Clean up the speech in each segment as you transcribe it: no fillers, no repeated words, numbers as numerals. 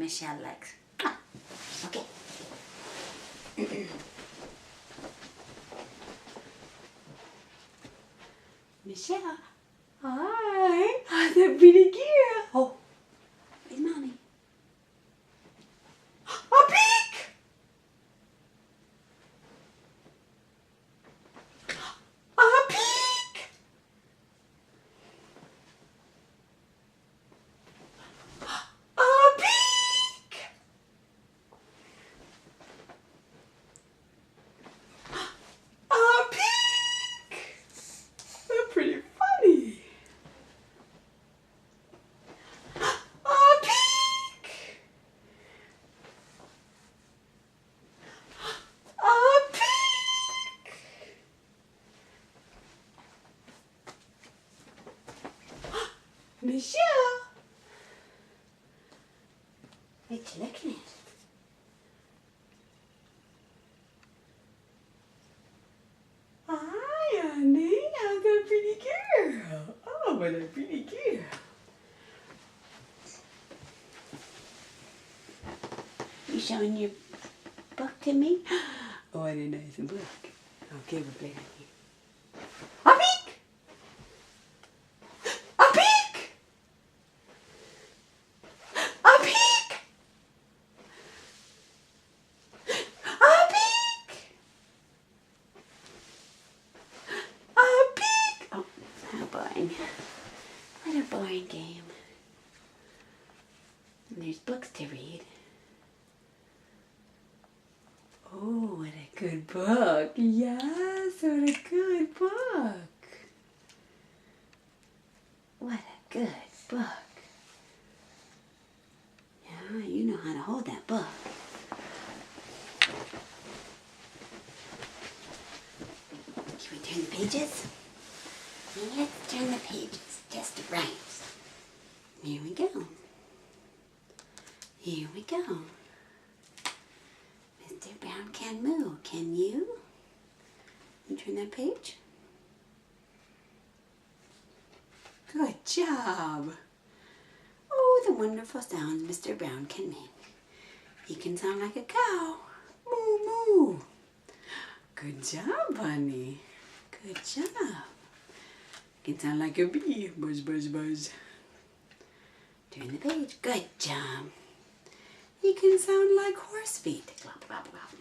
Michelle likes. Okay. Michelle. Hi. How's that pretty girl? Oh, where's mommy? A pig! A pig! A pig! A pig! That's pretty funny. A pig! A pig! Michelle! What you looking at? Hi, honey. How's that pretty girl? Oh, what a pretty girl. You showing your book to me? Oh, what a nice book. Okay, we'll play with you. A pig! A pig! A pig! A pig! A pig! Oh, how boring. What a boring game. And there's books to read. Oh, what a good book. Yes, what a good book. What a good book. Yeah, you know how to hold that book. Can we turn the pages? Let's turn the pages just right. Here we go. Here we go. Mr. Brown can move. Can you? You turn that page? Good job. Oh, the wonderful sounds Mr. Brown can make. He can sound like a cow. Moo, moo. Good job, honey. Good job. He can sound like a bee. Buzz, buzz, buzz. Turn the page. Good job. He can sound like horse feet. Glop, glop, glop.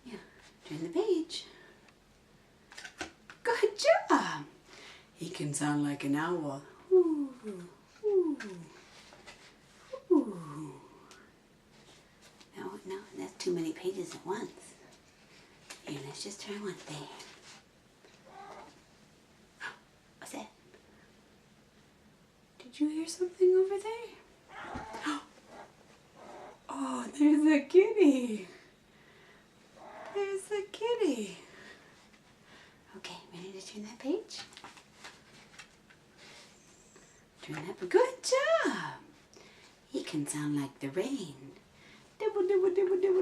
Yeah. Turn the page. Good job. He can sound like an owl. Ooh, ooh, ooh. No, that's too many pages at once. Here, let's just try one there. What's that? Did you hear something over there? Oh, there's a kitty. There's a kitty. Okay, ready to turn that page? Turn that. Good job. He can sound like the rain. Dibble, dibble, dibble, dibble,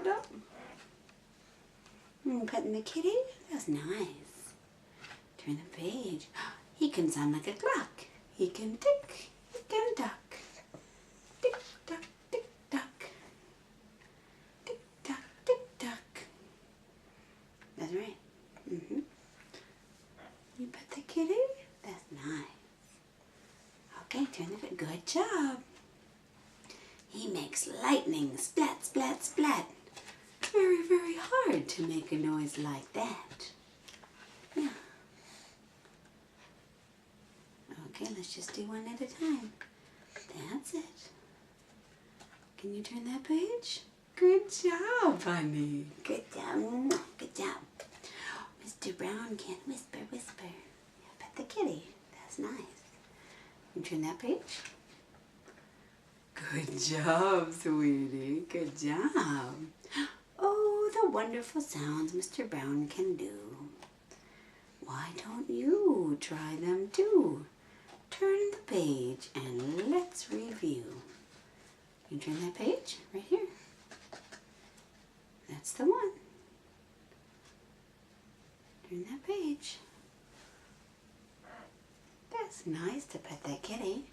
dibble. Petting the kitty. That's nice. Turn the page. He can sound like a clock. He can tick. He can duck. Tick, duck, tick, duck. Tick, duck, tick, duck. That's right. Mm-hmm. You pet the kitty? That's nice. Okay, turn the page. Good job. He makes lightning splat, splat, splat. Very, very hard to make a noise like that. Yeah. Okay, let's just do one at a time. That's it. Can you turn that page? Good job, honey. Good job. Good job. Mr. Brown can whisper, whisper. Yeah, pet the kitty. That's nice. Can you turn that page? Good job, sweetie. Good job. Oh, the wonderful sounds Mr. Brown can do. Why don't you try them too? Turn the page and let's review. You turn that page right here. That's the one. Turn that page. That's nice to pet that kitty.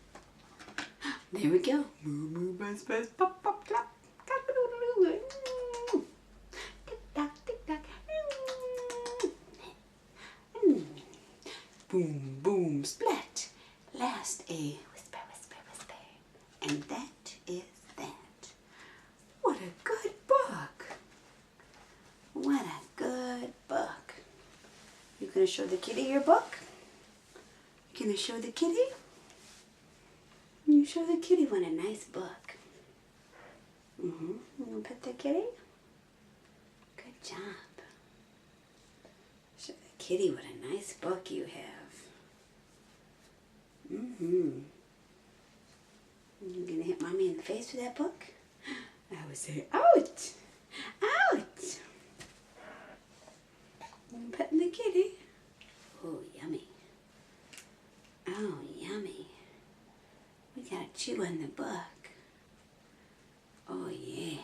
There we go. Moo moo buzz buzz pop pop clap. Cock-a-doodle-doo. Tick tock tick tock. Boom boom splat. Last a whisper whisper whisper. And that is that. What a good book. What a good book. You gonna show the kitty your book? You gonna show the kitty? You show the kitty what a nice book. You gonna pet the kitty? Good job. Show the kitty what a nice book you have. You gonna hit mommy in the face with that book? I would say, ouch! Ouch! I'm petting the kitty. Oh, yummy. Oh, yummy. We gotta chew on the book. Oh, yeah.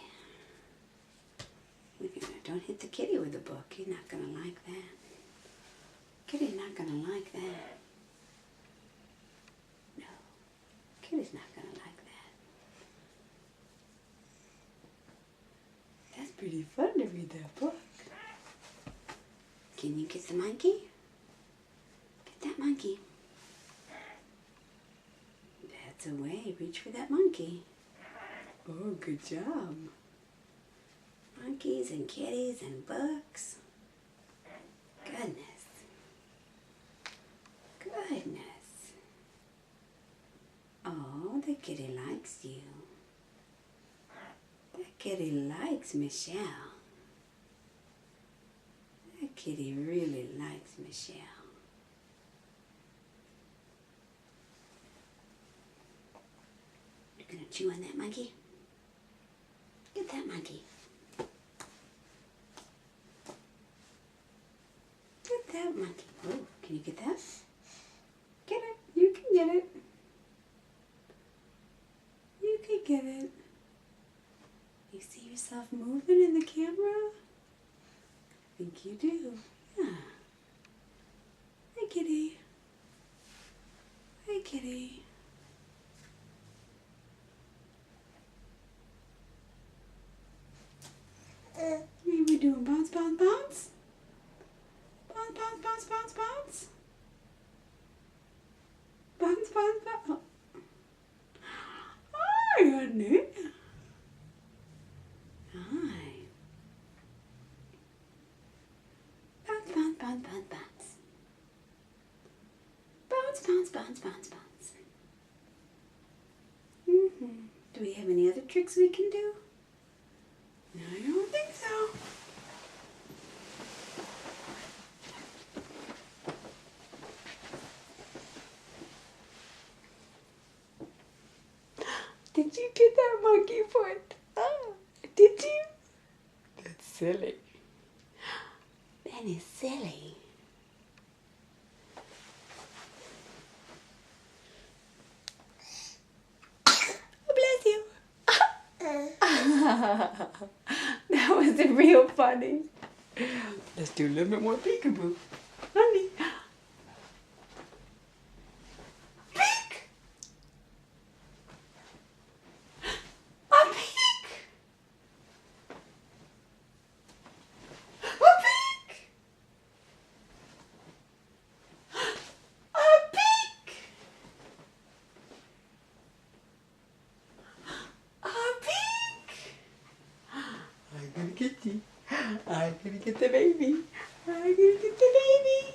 Don't hit the kitty with the book. He's not gonna like that. Kitty's not gonna like that. No. Kitty's not gonna like that. That's pretty fun to read that book. Can you get the monkey? Get that monkey. That's a way. Reach for that monkey. Oh, good job. Monkeys and kitties and books. Goodness. Goodness. Oh, the kitty likes you. The kitty likes Michelle. The kitty really likes Michelle. You're gonna chew on that monkey? Get that monkey. Get that monkey. Oh, can you get that? Get it. You can get it. You can get it. You see yourself moving in the camera? I think you do. Yeah. Hi, kitty. Hi, kitty. What are we doing? Bounce, bounce, bounce? Bounce, bounce, bounce, bounce, bounce? Bounce, bounce, bounce. Hi, honey. Hi. Bounce, bounce, bounce, bounce, bounce. Bounce, bounce, bounce, bounce, bounce. Do we have any other tricks we can do? No, I don't think so. Did you get that monkey foot? Oh, did you? That's silly. That is silly. Oh, bless you. That was real funny. Let's do a little bit more peekaboo. Honey. Peek! A peek! A peek! A peek! A peek! I'm gonna get you. I'm gonna get the baby. I'm gonna get the baby.